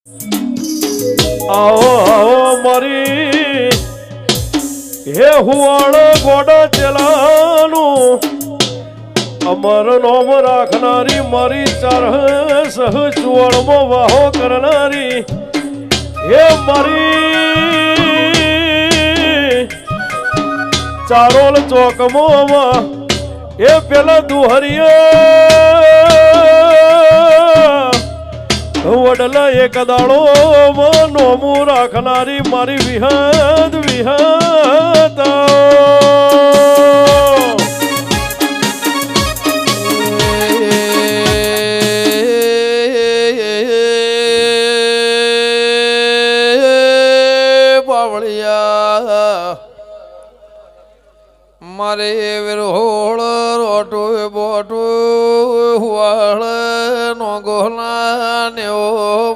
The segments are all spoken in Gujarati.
આવો આવો મારી હે હુવાળ ગોડા ચેલાનું અમર નોમ રાખનારી મારી ચાર સહ ચુવાળમાં વાહો કરનારી હે મારી ચારોલ ચોકમાં એ પેલા દુહરિયા વડલા એક દાડો નોમું રાખનારી મારી વિહદ વિહતા મારે વિરોળ રોટો બોટો હુવાળ નો ગોલા ને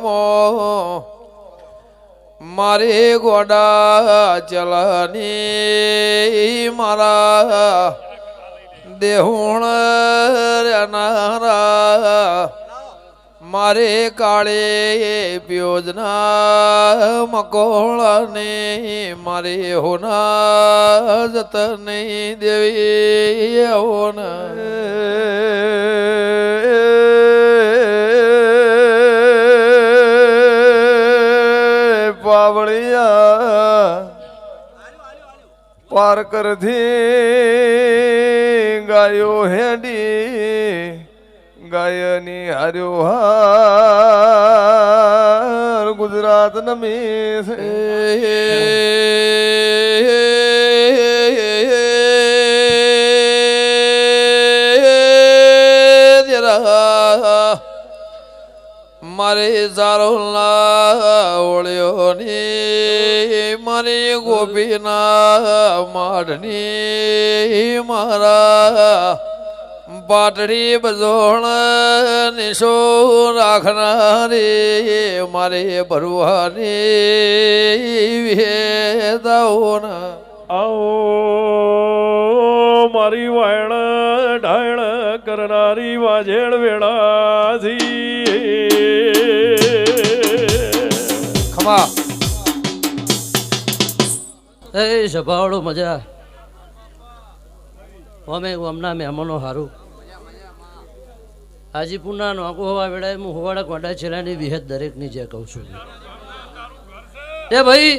મો મારે ગોડા ચલાની મારા દેહુણ રહેનારા મારે કાળે પ્યોજના મકોળાને મારે હોના જતને દેવી હોના પાવળિયા પાર કરધી ગાયો હેડી ગાયની હાર્યો હાર ગુજરાત નમી મારે સારો ઓળ્યો ની મારી ગોપીના માઢની મારા પાટડી બજોણ નિશો રાખનારી મારે ભરવાની વેદાઓન આવો મારી વાયણ ઢાયણ કરનારી વાજેણ વેળાથી ખમા એ સભાવાળો મજા અમે અમના મહેમાનો હારું હાજીપુરના નોકો હવા વેળાએ હું હોવાડા કોડા છેલ્લાની વિહત દરેકની જે કહું છું એ ભાઈ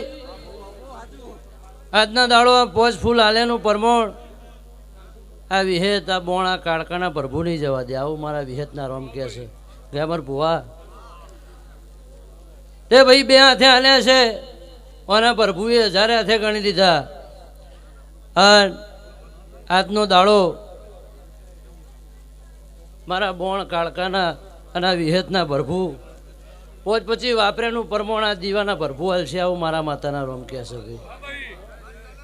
આજના દાડો આ પોચ ફૂલ આલેનું પરમોણ આ વિહેત આ બોણા કાળકાના પ્રભુ નહીં જવા દે આવું મારા વિહેતના રોમ કહે છે ગ્રામર ભુવા તે ભાઈ બે હાથે આલ્યા છે અને પ્રભુએ હજારે હાથે ગણી લીધા અને આજનો દાડો મારા બોણ કાળકાના અને વિહેતના પ્રભુ પોચ પછી વાપરેનું પરમોણ આ દીવાના પ્રભુ હાલશે આવું મારા માતાના રોમ કહે છે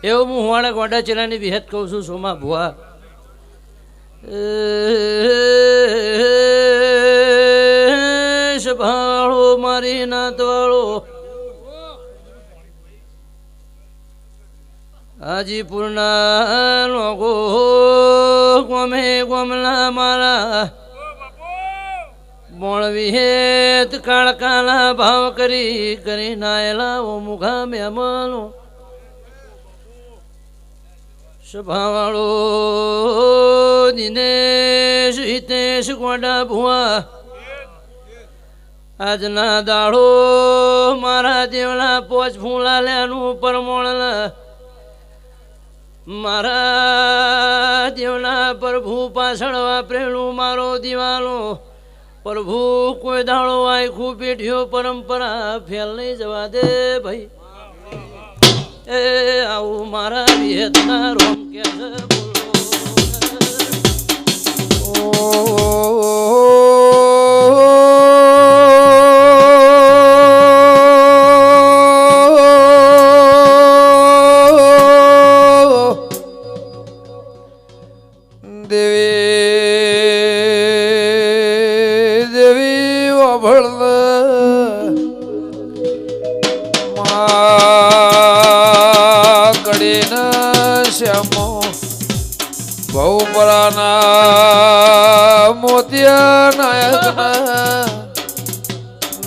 એવું હું હોવાડા ગોડા ચેલાની વિહેત કહું છું સોમા ભુવા ભાળો મારી નાતવાળો હાજીપુરના લોકો ગમે ગમલા મારા બોણ વિહેત કાળકાના ભાવ કરી નાયેલા ઓ મુખા મહેમાનો સભાવાળો દિનેશ હિતેશ ગોડા ભુવા આજના દાડો મારા દેવના પોચ ફૂલાલ્યાનું પરમોણ મારા દેવના પ્રભુ પાછળ વાપરેલું મારો દિવાલો પ્રભુ કોઈ દાડો આખું પેઢીઓ પરંપરા ફેલ નહીં જવા દે ભાઈ એ આવું મારા વિહેતના રોમ કે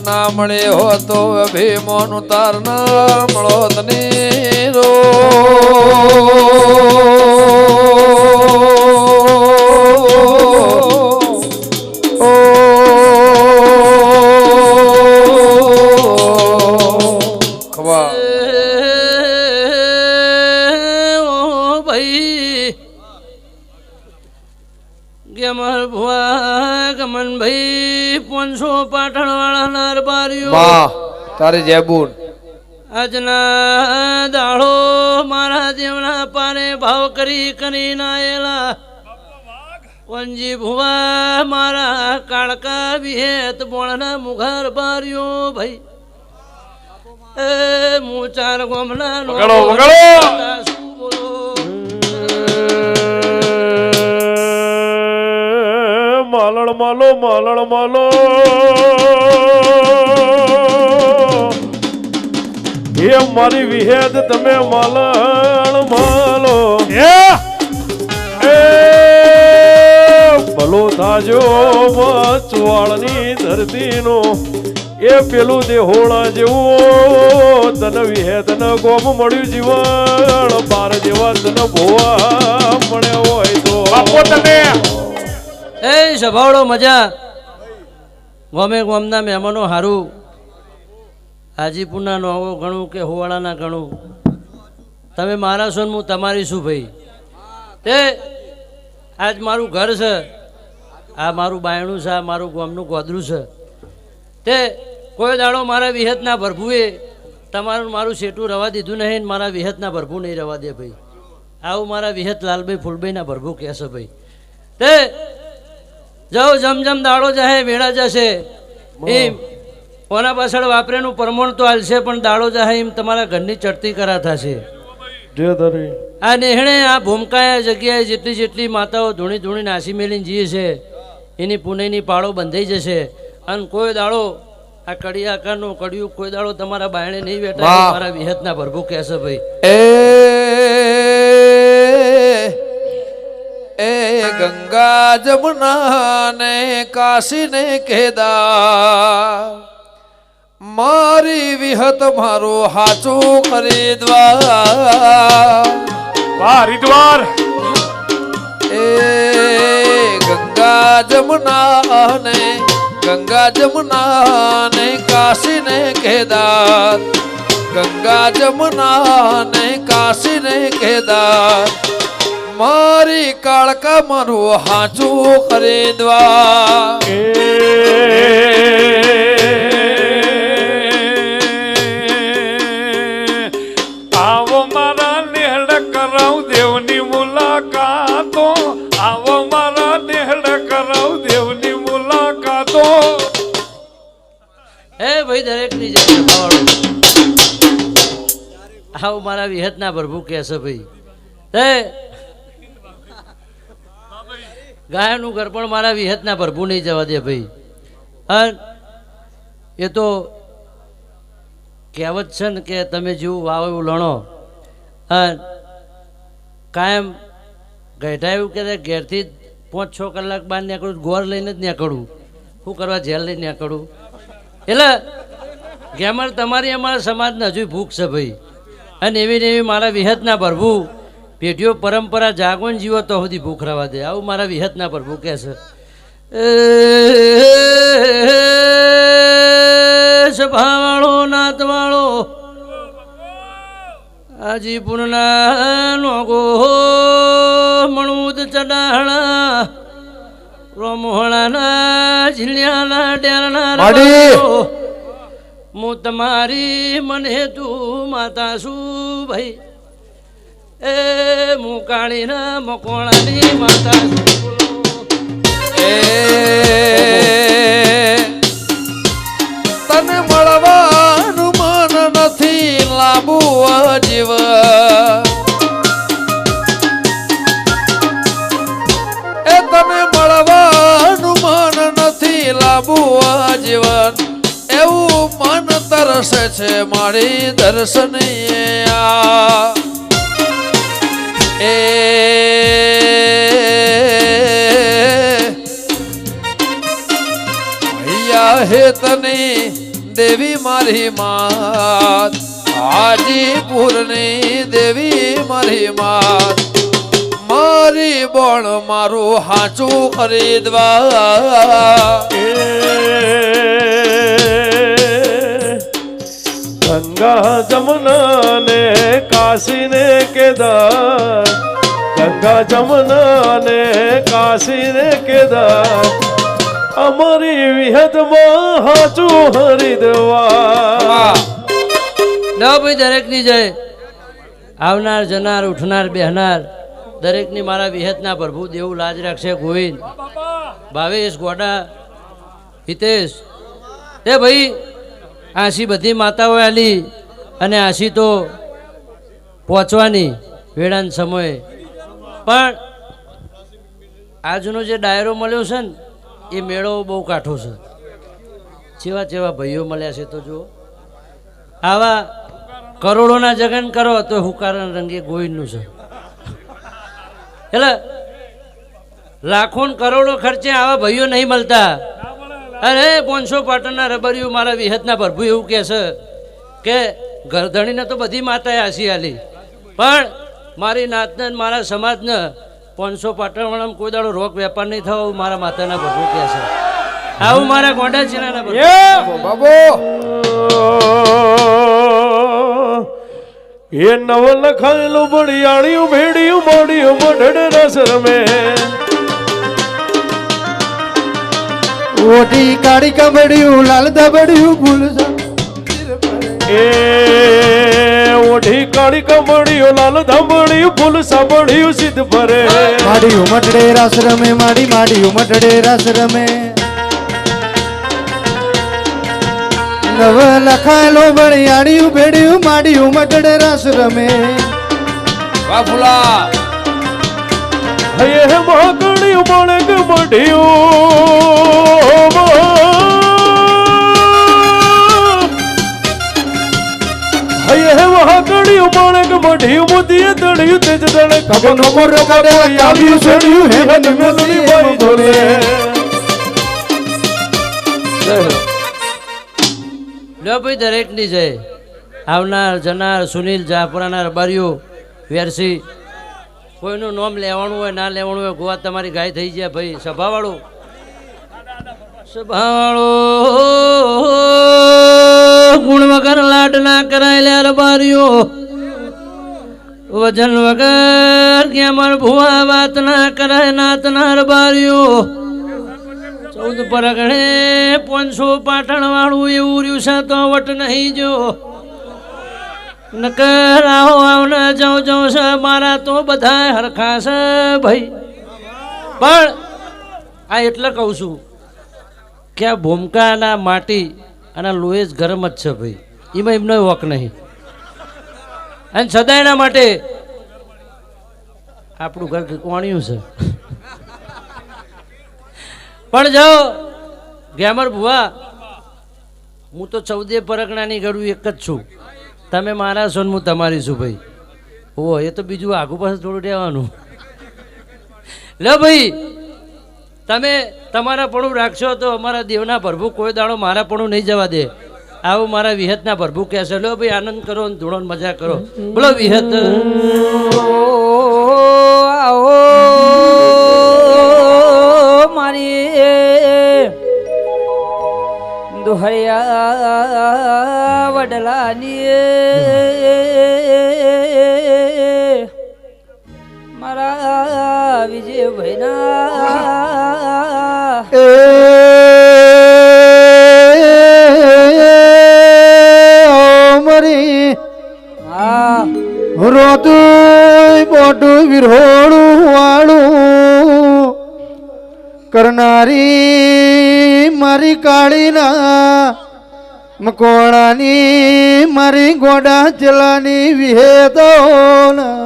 ના મળે હો તો ભીમોનું તાર ના મળો તને રો ખવા ઓ ભાઈ ગમર ભુવા ગમન ભાઈ 500 પાટણ વાળા નાર બાર્યો વાહ તારી જેબુન આજના દાડો મારા દેવના પારે ભાવ કરી કરી નાયેલા વંજી ભુવા મારા કાળકા વિહેત બોળના મુઘાર બાર્યો ભાઈ એ હું ચાર ગોમના નો વગાડો, વગાડો. શું બોલો માલણ માલો માલણ માલો એ મારી વિહેદ તમે માલણ માલો એ ભલો થાજો ચુવાળની ધરતીનો એ પેલું દેહોળા જેવું તને વિહેદ ન ગોમ મળ્યું જીવન બાર જેવા તને ભોવા મળ્યો હોય તો બાપો તમે એ સભાવડો મજા ગમે ગોમના મહેમાનો હારું હાજીપુરના નોવો ગણું કે હોવાળાના ગણું તમે મારા છો ને હું તમારી શું ભાઈ તે આજ મારું ઘર છે આ મારું બાયણું છે આ મારું ગામનું ગોદરું છે તે કોઈ દાડો મારા વિહતના ભરભુએ તમારું મારું શેઠું રવા દીધું નહીં ને મારા વિહતના ભરભું નહીં રવા દે ભાઈ આવું મારા વિહત લાલભાઈ ફૂલભાઈના ભરભું કહેશે ભાઈ તે જાઓ જમજમ દાડો જાહે વેળા જશે એમ કોના પાછળ વાપરેનું પ્રમાણ તો હાલશે પણ દાડો જાહે એમ તમારા ઘરની ચડતી કરા થશે જે ધરી આ નેહણે આ ભૂમકાયા જગ્યાએ જેટલી જેટલી માતાઓ ધૂણી ધૂણી નાસી મેલીને જીએ છે એની પુણેની પાળો બંધાઈ જશે અને કોઈ દાડો આ કડી આકારનું કડિયું કોઈ દાડો તમારા બાયણે નહીં બેઠા મારા વિહતના ભરભુ કહેશે ભાઈ એ ગંગા જમુના ને કાશી ને કેદાર મારી વિહત મારું હાચું કરી વાહ હરિદ્વાર એ ગંગા જમુના ને કાશી ને કેદાર ગંગા જમુના ને કાશી ને કેદાર મારી કાળકા મારું હાચું ખરીદવા આવો મારા નેહડ કરાવ દેવની મુલાકાતો આવો મારા નેહડ કરાવ દેવની મુલાકાતો એ ભાઈ દરેકની જે સભાવાળો આવું મારા વિહતના ભરભુ કહેશે ભાઈ તે ગાયનું ઘર પણ મારા વિહતના ભરભુ નહીં જવા દે ભાઈ અને એ તો કહેવત છે ને કે તમે જેવું વાવો એવું લણો અને કાયમ ગઈઢા એવું કે ઘેરથી 5-6 કલાક બહાર નીકળું ગોર લઈને જ નીકળું શું કરવા જેલ લઈને નીકળું એટલે ગેમર તમારી અમારા સમાજને હજુ ભૂખ છે ભાઈ અને એવી ને એવી મારા વિહતના ભરભુ પેઢીઓ પરંપરા જાગવન જીવો તો સુધી ભૂખ રવા દે આવું મારા વિહતના ભરભુ કહે છે સભાવાળો નાતવાળો હાજીપુરના નોગો મણુદ ચડાહણા રોમોહણાના ઝીલિયાના ડેરના હું તમારી મને તું માતા છું ભાઈ એ હું કાળીના મકોણાની માતા છું તને મળવાનું મન નથી લાંબુ જીવન એ તને મળવાનું મન નથી લાંબુ જીવન એવું મન તરસે છે મારી દર્શનીયા એ હે તને દેવી મારી માત હાજીપુરની દેવી મારી માત મારી બોણ મારું હાચું ખરીદવા ગંગા જમના ને કાશી ને કેદાર ગંગા જમના ને કાશી ને કેદાર અમારી વિહતમાં હાચું હરિદ્વાર ના ભાઈ દરેકની જય આવનાર જનાર ઉઠનાર બેહનાર દરેકની મારા વિહતના પ્રભુ દેવું લાજ રાખશે ગોવિંદ ભાવેશ ગોડા હિતેશ તે ભાઈ આશી બધી માતાઓ આલી અને આશી તો પહોંચવાની વેળાન સમયે પણ આજનો જે ડાયરો મળ્યો છે ને એ મેળો બહુ કાઠો છે જેવા જેવા ભાઈઓ મળ્યા છે તો જુઓ આવા કરોડોના જગન કરો તો હુકારણ રંગે ગોવિંદનું છે એટલે લાખો ને કરોડો ખર્ચે આવા ભાઈઓ નહીં મળતા અરે 500 પાટણના રબરિયું મારા વિહતના પ્રભુ એવું કહે છે કે ગરધણીને તો બધી માતાએ આશી આલી પણ મારી નાતને મારા સમાજને 500 પાટણવાળામાં કોઈ દાડો રોક વેપાર નહીં થવો મારા માતાના પ્રભુ કહે છે આવું મારા ગોંડા ચીનાના બાબો એ નવ લખાયેલું બળિયાળિયું ભેડિયું મોડિયું મોઢડ રસ રમે ઓઢી કાળી કબડિયું લાલ દબડિયું ફૂલ એ ઓઢી કાળી કબડિયું લાલ ધબડિયું ફૂલ સાંભળ્યું સિદ્ધ ભરે માડી ઉમટડે રસ રમે માડી માડી ઉમટડે રસ રમે નવ લખાયેલો બળિયાળિયું ભેડિયું માડી ઉમટડે રસ રમે વાહ ફુલા હે મહાકણિયું માણેક મઢિયું હે મહાકણિયું માણેક મઢિયું મોતીએ તળિયું તેજ દળે કબો નમો રગડે આવ્યું છોડ્યું હે મન મેલી બાઈ ધોલે લો ભાઈ દરેકની જય આવનાર જનાર સુનિલ જાપરાના રબારીઓ વેરસી કોઈનું નામ લેવાનું હોય ના લેવાનું હોય ગોવા તમારી ગાય થઈ જાય ભાઈ સભાવાળું ગુણ વગર લાડ ના કરાયેલા રબારીઓ વજન વગર કે અમાર ભુવા વાત ના કરાય નાતના રબારીઓ 14 પરગણે 500 પાટણ વાળું એવું રહ્યું છે તો વટ નહીં જો નકર આવો આવના જાઉં જાઉં છે મારા તો બધા હરખા છે ભાઈ પણ આ એટલે કહું છું કે આ ભૂમકાના માટી અને લોહી જ ગરમ જ છે ભાઈ એમાં એમનો વોક નહીં અને સદાયના માટે આપણું ઘર કોણ્યું છે પણ જાઓ ગ્યામર ભુવા હું તો 14 પરગણાની ગળું એક જ છું તમે મારા છો ને હું તમારી છું ભાઈ ઓ એ તો બીજું આગુ પાછું થોડું રહેવાનું લે ભાઈ તમે તમારા પડું રાખશો તો અમારા દેવના પ્રભુ કોઈ દાડો મારા પડું નહીં જવા દે આવું મારા વિહતના પ્રભુ કહે છે લો ભાઈ આનંદ કરો ને ધૂળો મજા કરો બોલો વિહત આવો મારી દુહૈયા વડલાની મારા વિજય ભાઈના મરી રોતું મોટું વિરોળું વાળું કરનારી મારી કાળીના મકોણાની મારી ગોડા ચલાની વિહેદોના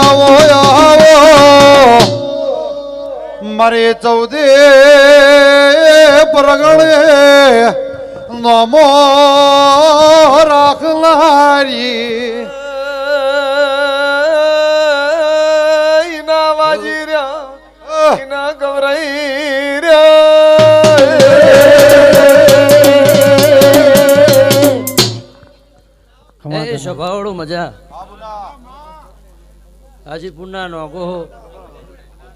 આવો આવો મારે 14 પરગણે નમો રાખનારી ના ગવરાઈ એ સ્વભાવડું મજા હાજીપુરના નોગો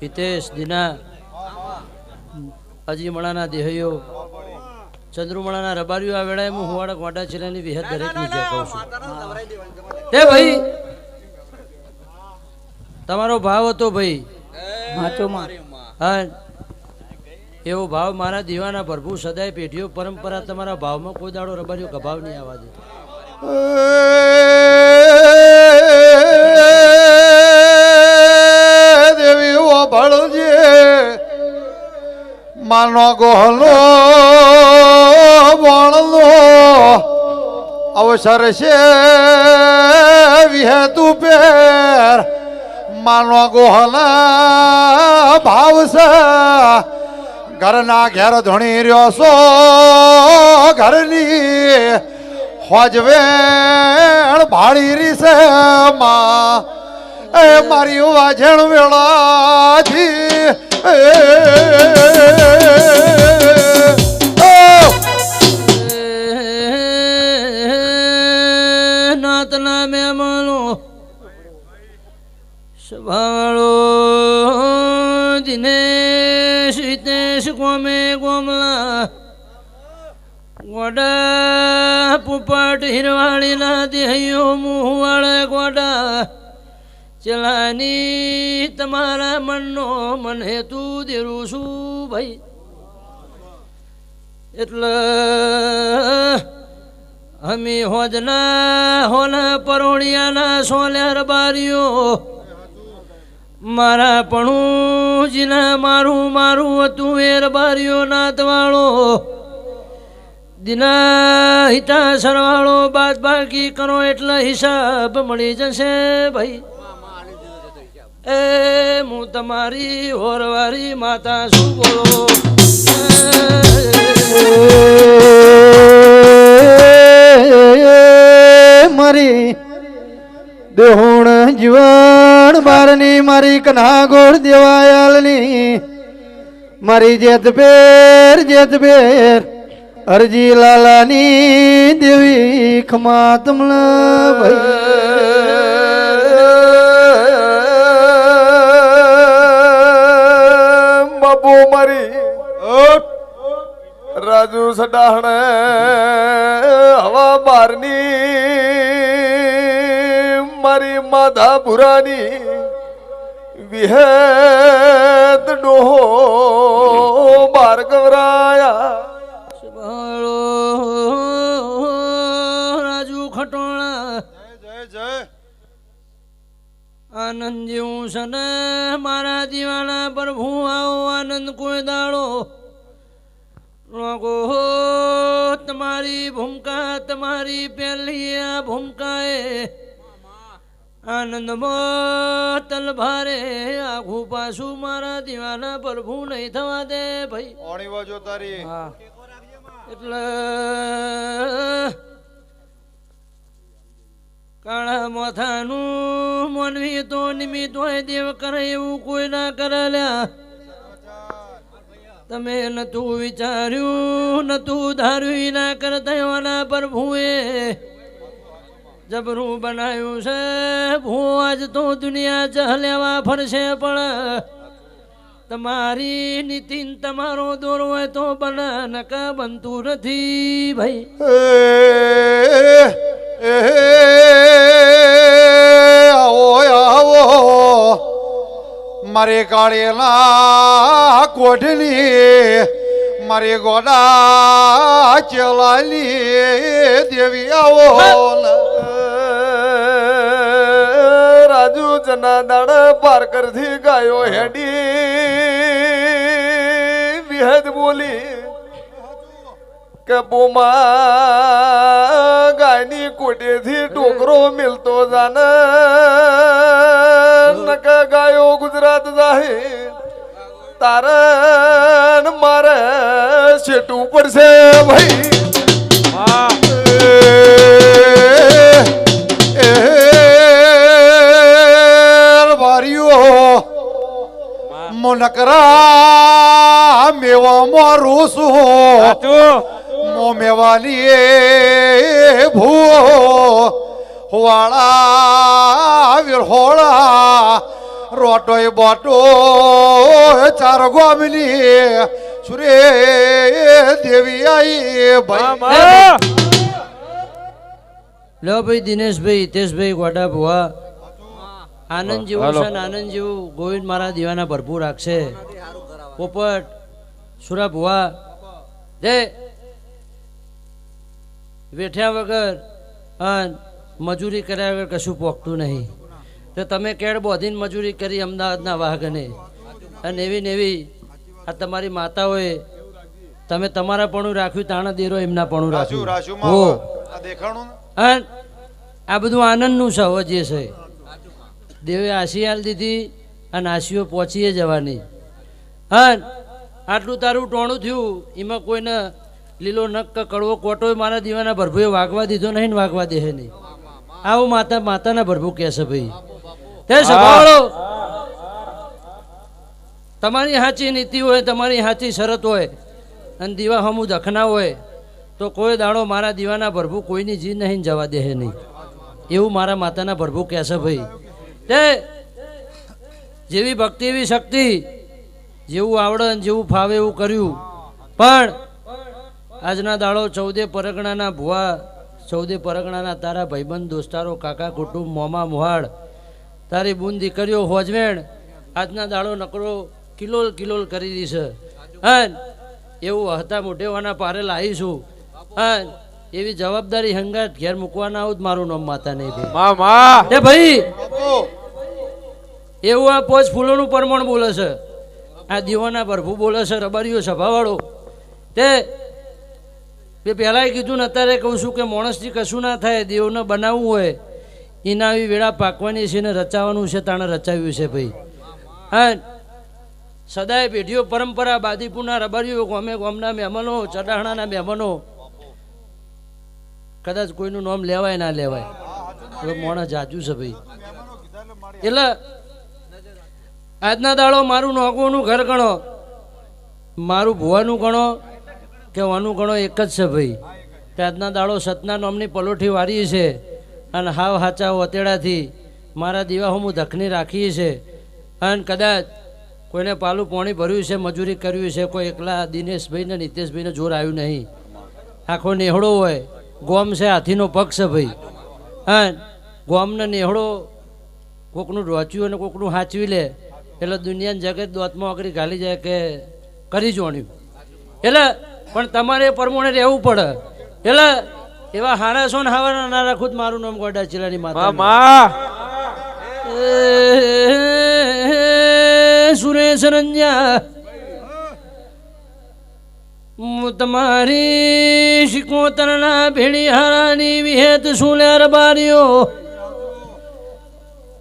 હિતેશ દિના અજીમણાના દેહયો ચંદ્રુમણાના રબારીઓ આ વેળાએ હું હુવાડા ગોડા છેલ્લાની વિહત દરેકની જે કહું છું તે ભાઈ તમારો ભાવ હતો ભાઈ હા એવો ભાવ મારા દીવાના પ્રભુ સદાય પેઢીઓ પરંપરા તમારા ભાવમાં કોઈ દાડો રબારીઓ ગભાવ નહીં આવવા દે દેવી ઓ ભળજે માનો ગોહલો વણલો અવસર છે વિહેતુ પેર માનો ગોહલા ભાવ છે ઘરના ઘેર ધણી રહ્યો છો ઘરની હોજવેણ ભાળી રીસે માં એ મારી વાજણ વેળાથી નાતના મહેમાનો સ્વભાવળો દિનેશ હિતેશ ગોમે ગોમલા ગોડા પુપટ હિરવાળીના દેહયો મુહવાળે ગોડા ચલાની તમારા મનનો મન હેતુ દેરું છું ભાઈ એટલે અમે હોજના હોના પરોળિયાના સોલ્યા રબારીઓ મારા પણું જીના મારું મારું હતું એ રબારીઓ નાતવાળો દિના હિતા સરવાળો બાદ બાકી કરો એટલે હિસાબ મળી જશે ભાઈ એ હું તમારી હોરવારી માતા શું બોલો મારી દેહોણ જીવન બારની મારી કનાગોળ દેવાયાલની મારી જેત બેર અરજી લાલાની દેવી ખમા તમલા ભાઈ બાપુ મારી રાજુ સડાહણે હવા બારની મારી માધા પુરાની વિહેત ડોહો બાર ગવરાયા રાજુ ખટોળા આનંદ જેવું છે ને મારા દીવાના પ્રભુ આવો આનંદ કોઈ દાડો લોકો તમારી ભૂમિકા તમારી પહેલી આ ભૂમિકાએ આનંદમાં તલભારે આખું પાછું મારા દીવાના પ્રભુ નહીં થવા દે ભાઈ હા એટલે કાળા માથાનું મનવી તો નિમિત્ત હોય દેવ કરે એવું કોઈ ના કરે લ્યા તમે નતું વિચાર્યું નતું ધાર્યું ના કરતા એવાના પ્રભુએ જબરું બનાવ્યું છે ભૂ આજ તો દુનિયા ચહલેવા ફરશે પણ તમારી નીતિન તમારો દોર હોય તો બના નકા બનતું નથી ભાઈ આવો આવો મારે કાળેલા કોઢલી મારે ગોડા ચલાલી દેવી આવો રાજુ જના દાડા પારકર થી ગાયો હેડી વિહદ બોલી કે બોમા ગાયની કોટેથી ટોકરો મિલતો જાને નકા ગાયો ગુજરાત જાહે તારણ મારે છેટું પડશે ભાઈ હું નકરા મેવામાં રૂસું સાચું મો મેવાની ભૂ વાળા વિરહોળા રોટોય બોટો ચાર ગોમની સુરે દેવી આઈ ભાઈ લો ભાઈ દિનેશભાઈ હિતેશભાઈ ગોડા ભુવા આનંદ જેવું છે ને આનંદ જેવું ગોવિંદ મારા દીવાના ભરપૂર રાખશે પોપટ સુરા ભુવા જય વેઠ્યા વગર અને મજૂરી કર્યા વગર કશું પોખતું નહીં તો તમે કેળ બોધીને મજૂરી કરી અમદાવાદના વાહગને અને એવી ને એવી આ તમારી માતાઓએ તમે તમારા પણું રાખ્યું તાણા દેરો એમના પણું રાખ્યું હો દેખાણું અને આ બધું આનંદનું છે હવે જે છે દેવે આશી આલ દીધી અને આશીઓ પહોંચીએ જવાની અને આટલું તારું ટોણું થયું એમાં કોઈને લીલો નક કડવો કોટો મારા દીવાના ભરભુએ વાગવા દીધો નહીં ને વાગવા દે નહીં આવું માતાના ભરભુ કહેશે ભાઈ તે સંભાળો તમારી સાચી નીતિ હોય તમારી સાચી શરત હોય અને દીવા હમું દખના હોય તો કોઈ દાડો મારા દીવાના ભરભુ કોઈની જી નહીં જવા દે નહીં એવું મારા માતાના ભરભુ કહેશે ભાઈ તે જેવી ભક્તિ એવી શક્તિ જેવું આવડે જેવું ફાવે એવું કર્યું પણ આજના દાડો 14 પરગણાના ભુવા 14 પરગણાના તારા ભાઈબંધ દોસ્તારો કાકા કુટુંબ મોમા મોહાડ તારી બૂન દીકરીઓ હોજવેણ આજના દાડો નકરો કિલોલ કિલોલ કરી દીશે અને એવું હતા મોઢેવાના પારે લાવીશું અને એવી જવાબદારી હંગાત ઘેર મૂકવાના આવું જ મારું નામ માતા નહીં ભાઈ ભાઈ એવું આ પોચ ફૂલોનું પરમણ બોલે છે આ દીવાના ભરભુ બોલે છે રબારીઓ સભાવાળો તે પહેલાં કીધું ને અત્યારે કહું છું કે માણસથી કશું ના થાય દેવને બનાવવું હોય એના આવી વેળા પાકવાની છે ને રચાવાનું છે તાણે રચાવ્યું છે ભાઈ હા સદાય પેઢીઓ પરંપરા બાદીપુરના રબારીઓ ગોમે ગોમના મહેમાનો ચડાણાના મહેમાનો કદાચ કોઈનું નામ લેવાય ના લેવાય મોણા જાજુ છે ભાઈ એટલે આજના દાડો મારું નોકોનું ઘર ગણો મારું ભુવાનું ગણો કે વાનું ગણો એક જ છે ભાઈ કે આજના દાડો સતના નામની પલોઠી વારી છે અને હાવ હાચા વતેડાથી મારા દીવા હું ધખની રાખી છે અને કદાચ કોઈને પાલું પાણી ભર્યું છે મજૂરી કર્યું છે કોઈ એકલા દિનેશભાઈને નીતેશભાઈને જોર આવ્યું નહીં આખો નેહડો હોય ગોમ છે હાથીનો પગ છે ભાઈ હા ગોમને નેહડો કોકનું રોચ્યું અને કોકનું હાચવી લે એટલે દુનિયાની જગત દોતમાં અગરી ઘાલી જાય કે કરી જોણ્યું એટલે પણ તમારે પરમોણે રહેવું પડે એટલે એવા હારા છો ને હાવાના ના રાખું મારું નામ ગોડા ચીલાની માતા સુરેશ રંજા તમારી શિકોતરના ભેડી હારાની વિહેત સુલ્યાર બારીઓ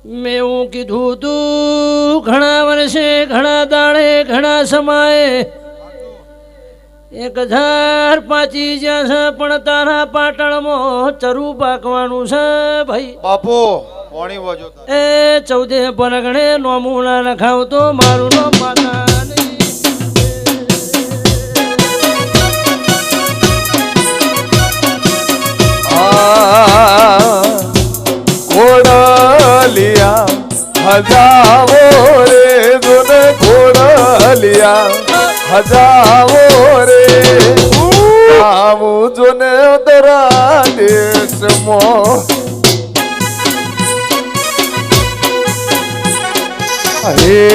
મેં એવું કીધું તું ઘણા વર્ષે ઘણા દાડે ઘણા સમયે 1000 પાચી જ્યાં છે પણ તારા પાટણમાં ચરું પાકવાનું છે ભાઈ બાપુ પાણી વાજો એ 14 પરગણે નોમુના લખાવતો મારું નામ માતા ઘોડલિયા હજાવો રે દુન ઘોડલિયા હજાવો રે આવું જોને દરા દેશમાં હે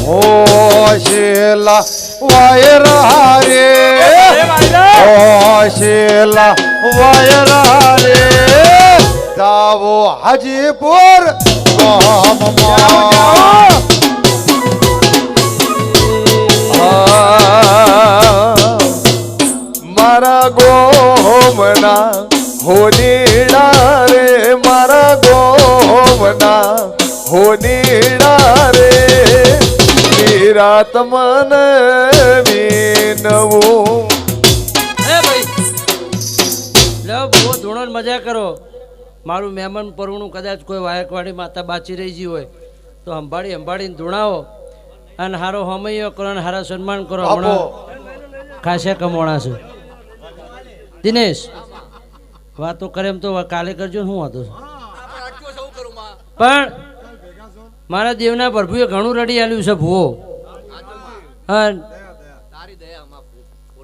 હોશેલા વાયરા રે હોશેલા વાયરા રે જાવો હાજીપુર ગામમાં મારા ગોમના હોનીડા રે મારા ગોમના હોનીડા રે વિરાત મન વિનવું બહુ ધૂણો મજા કરો મારું મહેમાન પરવણું કદાચ કોઈ વાયકવાડી માતા બાચી રહી ગઈ હોય તો સંભાળીને ધૂણાવો અને હારો હોમૈયો કરો અને હારા સન્માન કરો. આપો. હમણાં ખાસે કમોણા છે. દિનેશ વાતો કરે એમ તો કાલે કરજો ને, શું વાતો છે? પણ મારા દેવના પ્રભુએ ઘણું રડી આલ્યું છે ભૂવો.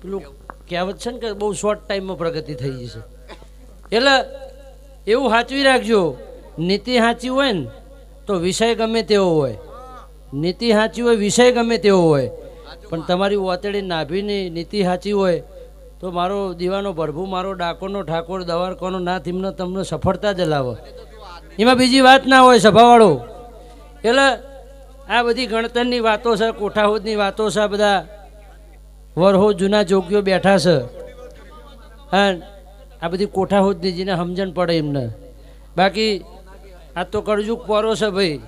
પેલું કહેવત છે ને કે બહુ શોર્ટ ટાઈમમાં પ્રગતિ થઈ જશે. એટલે એવું સાચવી રાખજો. નીતિ સાચી હોય ને તો વિષય ગમે તેવો હોય, નીતિ સાચી હોય વિષય ગમે તેવો હોય, પણ તમારી ઓતડી નાભીની નીતિ સાચી હોય તો મારો દીવાનો પ્રભુ, મારો ડાકોરનો ઠાકોર, દવારકોનો નાથ એમને તમને સફળતા જ લાવે. એમાં બીજી વાત ના હોય સભાવાળો. એટલે આ બધી ગણતરની વાતો છે, કોઠાહોદની વાતો છે, બધા વરહો જૂના જોગીઓ બેઠા છે. હા, આ બધી કોઠાહોદની જેને સમજણ પડે એમને. બાકી આ તો કળજુગ પોરો છે ભાઈ.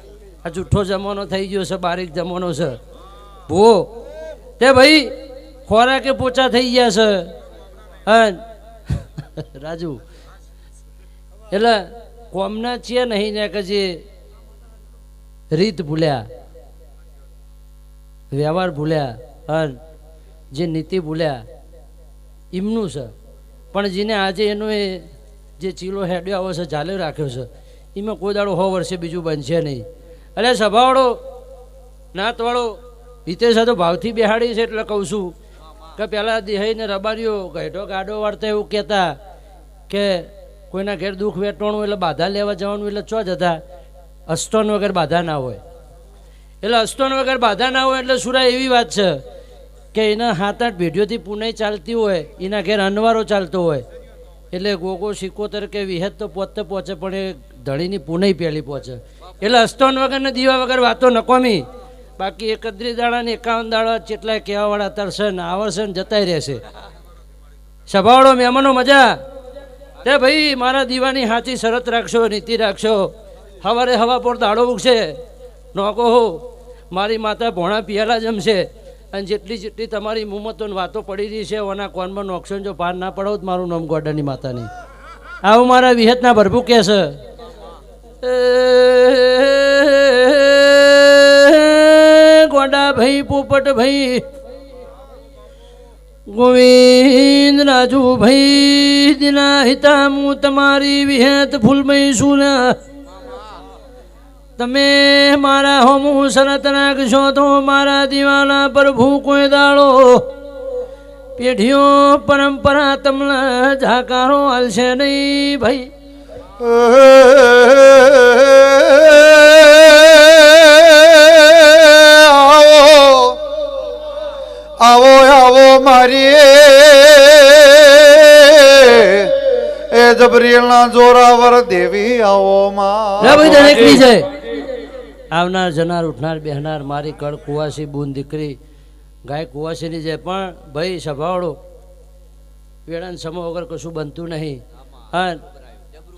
આ જૂઠો જમાનો થઈ ગયો છે, બારીક જમાનો છે ભૂવો. તે ભાઈ ખોરાકે પોચા થઈ ગયા છે. હા રાજુ, એટલે કોમના છીએ નહીં ને કે જે રીત ભૂલ્યા, વ્યવહાર ભૂલ્યા, અને જે નીતિ ભૂલ્યા એમનું છે. પણ જેને આજે એનો એ જે ચીલો હેડ્યો આવે છે, ચાલ્યો રાખ્યો છે, એમાં કોઈ દાડો 100 વર્ષે બીજું બનશે નહીં. એટલે સભાવાળો નાતવાળો હિતેશ તો ભાવથી બેહાડી છે. એટલે કહું છું કે પહેલાં દેહાઈને રબારીઓ ગઢો ગાડો વાળતા એવું કહેતા કે કોઈના ઘેર દુઃખ વેટવાનું એટલે બાધા લેવા જવાનું, એટલે ચો જતા અસ્તોન વગર બાધા ના હોય. એટલે અસ્તોન વગર બાધા ના હોય એટલે સુરા એવી વાત છે કે એના 7-8 પેઢીઓથી પુનઈ ચાલતી હોય, એના ઘેર અનવારો ચાલતો હોય, એટલે ગોગો 77 કે વિહેત તો પોતે પહોંચે, પણ એ ધણીની પુનઈ પહેલી પહોંચે. એટલે અસ્તોન વગર ને દીવા વગર વાતો નકોમી. બાકી 31 દાડા ને 51 દાડા જેટલા કહેવાવાળા તરશે ને આવશે ને જતાય રહેશે. સભાવાળો મહેમાનો મજા. તે ભાઈ મારા દીવાની સાચી શરત રાખશો, નીતિ રાખશો. સવારે હવા પર દાડો ઉગશે, નોકો હો મારી માતા ભોણા પિયાલા જમશે, અને જેટલી તમારી મુમતો વાતો પડી રહી છે ઓના કોનમાં નોકશો. જો પાર ના પડાવ તો મારું નામ ગોડાની માતાની. આવું મારા વિહતના ભરભુ કહે છે. ગોડા ભાઈ, પોપટ ભાઈ, ગોવિંદ રાજુ ભાઈ, દિના હિતા હું તમારી વિહેત ફૂલમય છું. તમે મારા હોમું શરત રાખશો તો મારા દીવાના પ્રભુ કોઈ દાડો પેઢીઓ પરંપરા તમને જાકારો હાલશે નહીં ભાઈ. આવો આવો મારી એ જબરીલના જોરાવર દેવી આવો માં. આવનાર જનાર ઉઠનાર બેહનાર મારી કળ કુવાસી બૂન દીકરી ગાય કુવાસીની છે. પણ ભાઈ સભાવાળો વેળાન સમો વગર કશું બનતું નહીં. હા,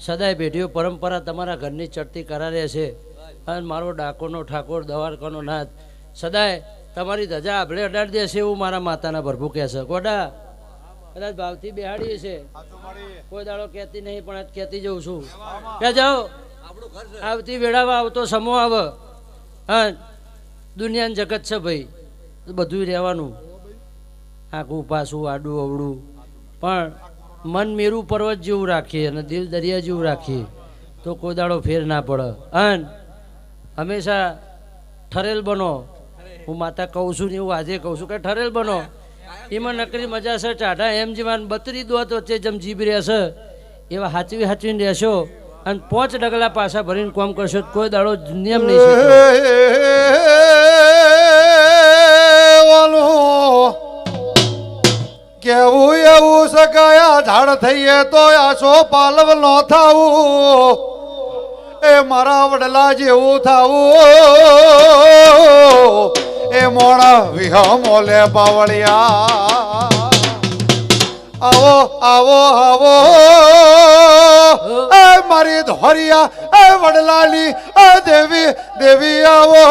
સદાય પેઢીઓ પરંપરા તમારા ઘરની ચડતી કરારે છે. અને મારો ડાકોરનો ઠાકોર, દવારકોનો નાથ સદાય તમારી ધજા આભળે અડાડી દેશે એવું મારા માતાના પ્રભુ કહે છે. ગોડા કદાચ ભાવથી બેહાડીએ છે, કોઈ દાડો કહેતી નહીં, પણ આજ કહેતી જઉં છું કે જાઓ આવતી વેળામાં આવતો સમો આવે. હા, દુનિયાનું જગત છે ભાઈ, બધું રહેવાનું, આખું પાછું આડું અવડું, પણ મન મેરું પર્વત જેવું રાખીએ અને દિલ દરિયા જેવું રાખીએ તો કોઈ દાડો ફેર ના પડે. અને હંમેશા ઠરેલ બનો. હું માતા કહું છું ને એવું આજે કહું છું કે ઠરેલ બનો. એમાં નકરી મજા છે ટાઢા એમ જીવાન 32 દોત વચ્ચે જેમ જીભ રહેશે એવા હાચવીને રહેશો અને 5 ડગલા પાછા ભરીને કોમ કરશો કોઈ દાડો નિયમ નહીં શીખો. કેવું એવું સગાયા ઝાડ થઈએ તો આશો પાલવ ન થાવું, એ મારા વડલા જેવું થાવું, એ મોણા વિહમો લે બાવળિયા. આવો આવો આવો એ મારી ધોરિયા, એ વડલાની એ દેવી દેવી આવો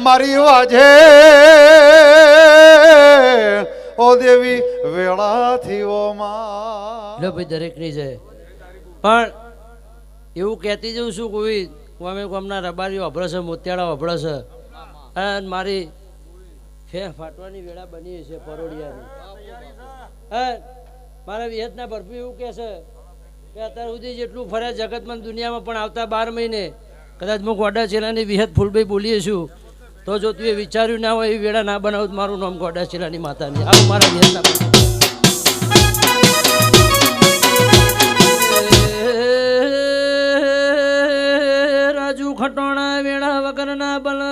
મારી વાજે ઓ દેવી વેળાથી ઓ માં. લો ભાઈ દરેકની છે, પણ એવું કહેતી જઉં છું કોઈ અમે ગામના રબારીઓ અભળે છે, મોતિયાળા અભળે છે, અને મારી ફે ફાટવાની વેળા બની છે પરોડિયાની. મારા વિહતના ભરપી એવું કહે છે કે અત્યાર સુધી જેટલું ફર્યા જગતમાં દુનિયામાં પણ આવતા 12 મહિને કદાચ હું ગોડા ચેલાની વિહત ફૂલભાઈ બોલીએ છું તો જો તું એ વિચાર્યું ના હોય એવી વેળા ના બનાવું મારું નામ ગોડા ચેલાની માતાની. આવું મારા વિહતના રાજુ ખટોણા વેળા વગરના બલ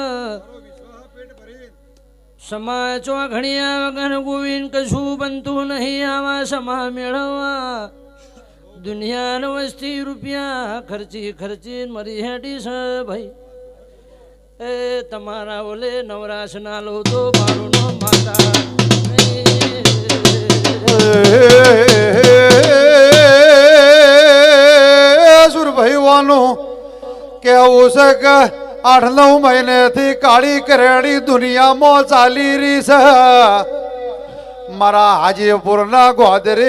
સમા ચોઘડિયા વગર ગોવિંદ કશું બનતું નહીં. આવા સમા મેળવવા દુનિયાનો વસ્તી રૂપિયા ખર્ચી ખર્ચી મરી હેડી છે ભાઈ. એ તમારા ઓલે નવરાશ ના લો તો મારું નામ માતા. સુરભાઈ વાનું કેવું છે કે 8-9 મહિનેથી કાળી કરેડી દુનિયામાં ચાલી રહી છે. મારા હાજીપુરના ગોદરે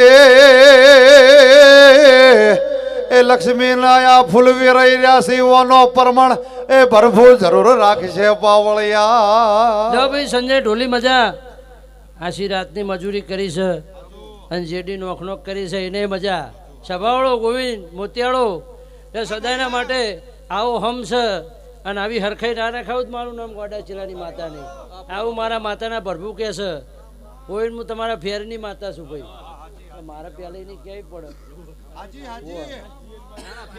એ લક્ષ્મીના આ ફૂલ વિરાઈ રહ્યા શિવનો પ્રમાણ એ ભરપૂર જરૂર રાખશે પાવળિયા. જો ભાઈ સંજય ઢોલી મજા આશી રાતની મજૂરી કરી છે અને જેડી નોખનોખ કરી છે એને મજા. સભાવાળો ગોવિંદ મોતિયાળો એ સદાયના માટે આવો હમ છે અને આવી હરખાઈ ના રાખાવું જ મારું નામ ગોડા ચેલાની માતાની. આવું મારા માતાના ભરભું કે છે. ગોવિંદ હું તમારા ફેરની માતા છું ભાઈ, મારા પહેલાની ક્યાંય પડે.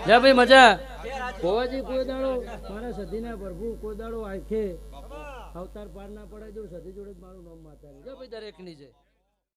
જા ભાઈ મજા. ભોવાજી કોઈ દાડો મારા સધીના પ્રભુ કોઈ દાડો આંખે અવતાર પાર ના પડાય દઉં સધી જોડે જ મારું નામ માતા. જો ભાઈ દરેકની છે.